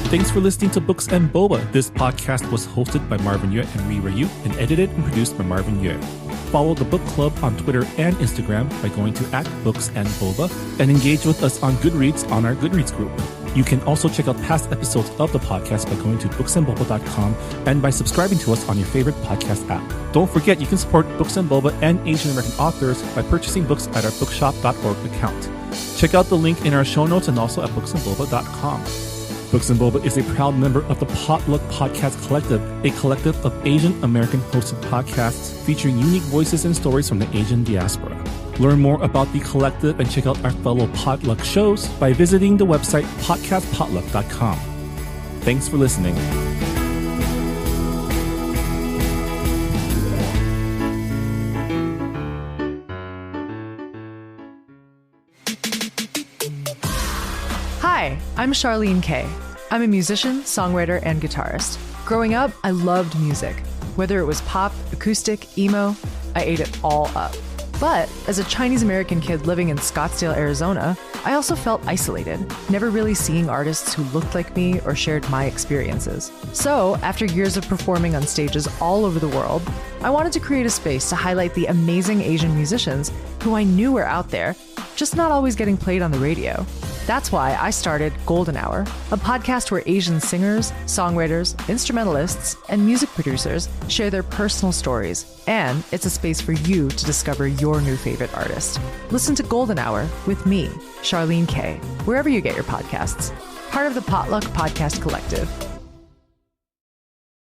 Thanks for listening to Books and Boba. This podcast was hosted by Marvin Yue and Ri Ryu and edited and produced by Marvin Yue. Follow the book club on Twitter and Instagram by going to @BooksandBoba and engage with us on Goodreads on our Goodreads group. You can also check out past episodes of the podcast by going to booksandboba.com and by subscribing to us on your favorite podcast app. Don't forget, you can support Books and Boba and Asian American authors by purchasing books at our bookshop.org account. Check out the link in our show notes and also at booksandboba.com. Books and Boba is a proud member of the Potluck Podcast Collective, a collective of Asian American hosted podcasts featuring unique voices and stories from the Asian diaspora. Learn more about the collective and check out our fellow Potluck shows by visiting the website podcastpotluck.com. Thanks for listening.
Hi, I'm Charlene Kay. I'm a musician, songwriter, and guitarist. Growing up, I loved music. Whether it was pop, acoustic, emo, I ate it all up. But as a Chinese American kid living in Scottsdale, Arizona, I also felt isolated, never really seeing artists who looked like me or shared my experiences. So, after years of performing on stages all over the world, I wanted to create a space to highlight the amazing Asian musicians who I knew were out there, just not always getting played on the radio. That's why I started Golden Hour, a podcast where Asian singers, songwriters, instrumentalists, and music producers share their personal stories, and it's a space for you to discover your new favorite artist. Listen to Golden Hour with me, Charlene Kay, wherever you get your podcasts. Part of the Potluck Podcast Collective.